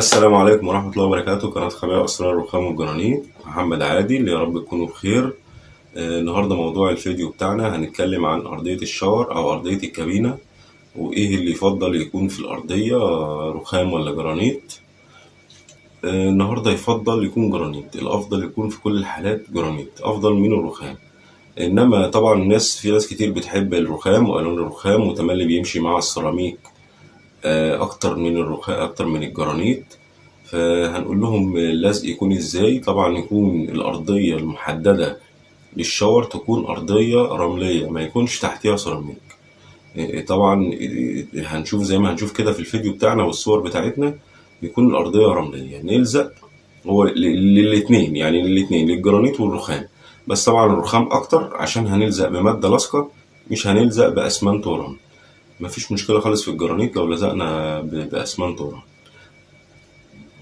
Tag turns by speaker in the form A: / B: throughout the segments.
A: السلام عليكم ورحمة الله وبركاته. قناة خبير أسرار الرخام والجرانيت، محمد عادل، يا رب تكونوا بخير. النهاردة موضوع الفيديو بتاعنا هنتكلم عن أرضية الشاور أو أرضية الكابينة، وإيه اللي يفضل يكون في الأرضية، رخام ولا جرانيت. النهاردة يفضل يكون جرانيت، الأفضل يكون في كل الحالات جرانيت أفضل من الرخام. إنما طبعا في ناس كتير بتحب الرخام وألوان الرخام، وتملي بيمشي مع السيراميك أكتر من الرخام أكتر من الجرانيت. فهنقول لهم اللزق يكون ازاي. طبعا يكون الارضية المحددة للشاور تكون ارضية رملية، ما يكونش تحتها سيراميك. طبعا هنشوف زي ما هنشوف كده في الفيديو بتاعنا والصور بتاعتنا، يكون الارضية رملية نلزق. هو للاتنين، يعني للاتنين، للجرانيت والرخام، بس طبعا الرخام اكتر عشان هنلزق بمادة لاصقة، مش هنلزق باسمنت ورمل. مفيش مشكلة خالص في الجرانيت لو لزقنا باسمنت ورمل،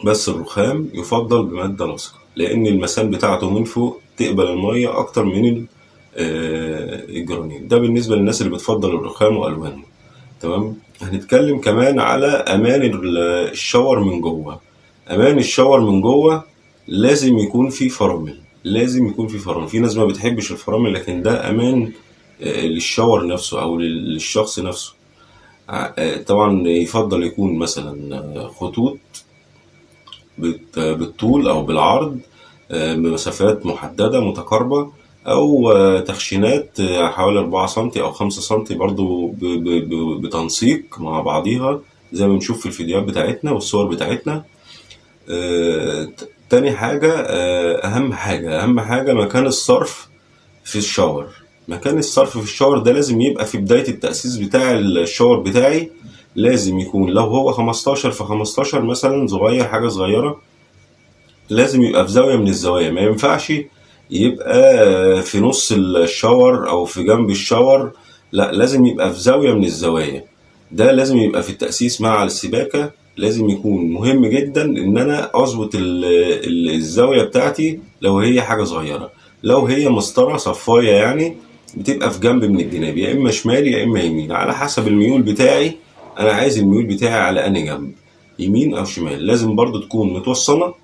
A: بس الرخام يفضل بمادة لاصقة لأن المسام بتاعته من فوق تقبل المية أكتر من الجرانيت. ده بالنسبة للناس اللي بتفضل الرخام وألوانه. تمام. هنتكلم كمان على أمان الشاور من جوه. أمان الشاور من جوه لازم يكون فيه فرامل، لازم يكون فيه فرامل. في ناس ما بتحبش الفرامل، لكن ده أمان للشاور نفسه أو للشخص نفسه. طبعا يفضل يكون مثلا خطوط بالطول أو بالعرض، بمسافات محددة متقاربة، أو تخشينات حوالي 4 سنتي أو 5 سنتي برضو بتنسيق مع بعضيها زي ما بنشوف في الفيديوهات بتاعتنا والصور بتاعتنا. تاني حاجة، أهم حاجة مكان الصرف في الشاور. مكان الصرف في الشاور ده لازم يبقى في بداية التأسيس بتاع الشاور بتاعي. لازم يكون لو هو 15 في 15 مثلا، صغير، حاجة صغيرة، لازم يبقى في زاوية من الزوايا. ما ينفعش يبقى في نص الشاور أو في جنب الشاور، لا، لازم يبقى في زاوية من الزوايا. ده لازم يبقى في التأسيس مع السباكة. لازم يكون مهم جدا إن أنا أظبط الزاوية بتاعتي لو هي حاجة صغيرة. لو هي مسطرة صفاية يعني بتبقى في جنب من الجناب، يا إما شمال يا إما يمين، على حسب الميول بتاعي. أنا عايز الميول بتاعي على أنهي جنب، يمين أو شمال. لازم برضو تكون متوصلة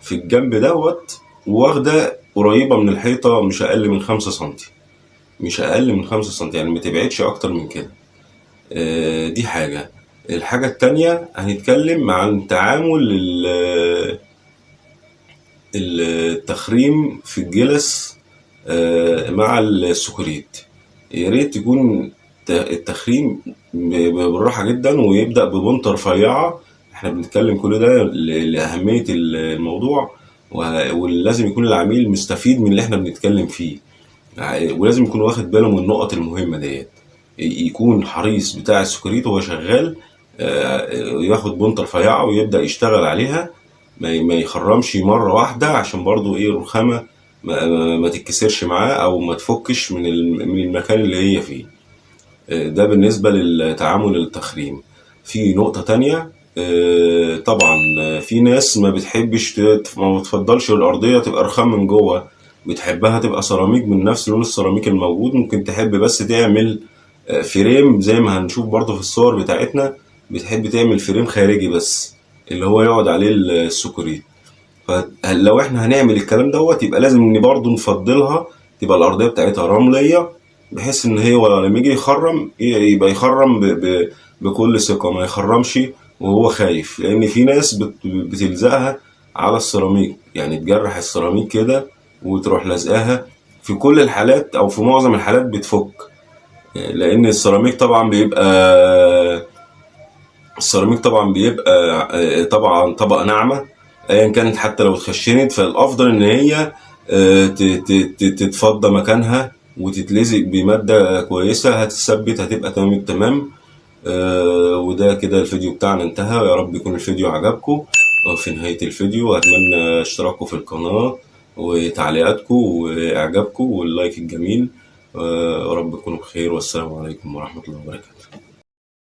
A: في الجنب دوت، واخدة قريبة من الحيطة، مش أقل من 5 سنتي، مش أقل من 5 سنتي، يعني ما تبعدش أكتر من كده. دي حاجة. الحاجة التانية هنتكلم عن تعامل التخريم في الجلس مع السكريت. يا ريت يكون التخريم بالراحة جدا، ويبدأ ببنطة رفيعة. احنا بنتكلم كل ده لأهمية الموضوع، ولازم يكون العميل مستفيد من اللي احنا بنتكلم فيه، ولازم يكون واخد باله من النقط المهمة ديت. يكون حريص بتاع السكريت وهو شغال، ياخد بنطة رفيعة ويبدأ يشتغل عليها، ما يخرمش مرة واحدة، عشان برضو ايه الرخامة ما تتكسرش معاه او ما تفكش من المكان اللي هي فيه. ده بالنسبة للتعامل التخريم. في نقطة تانية، طبعا في ناس ما بتحبش ما بتفضلش الأرضية تبقى رخام من جوه، بتحبها تبقى سيراميك من نفس لون السيراميك الموجود. ممكن تحب بس تعمل فريم زي ما هنشوف برضو في الصور بتاعتنا، بتحب تعمل فريم خارجي بس اللي هو يقعد عليه السكريت. فلو احنا هنعمل الكلام دوت، يبقى لازم ان برضو نفضلها تبقى الأرضية بتاعتها رملية، بحيث ان هي لما يجي يخرم يبقى يخرم بكل ثقة، ما يخرمش وهو خايف. لان في ناس بتلزقها على السيراميك، يعني تجرح السيراميك كده وتروح لازقاها. في كل الحالات او في معظم الحالات بتفك، لان السيراميك طبعا طبقة ناعمة ايا كانت. حتى لو اتخشنت، فالافضل ان هي تتفضى مكانها وتتلزق بمادة كويسة هتثبت، هتبقى تمام التمام. وده كده الفيديو بتاعنا انتهى. يا رب يكون الفيديو عجبكم. في نهاية الفيديو هتمنى اشتراككم في القناة وتعليقاتكم واعجابكم واللايك الجميل. يا رب تكونوا بخير، والسلام عليكم ورحمة الله وبركاته.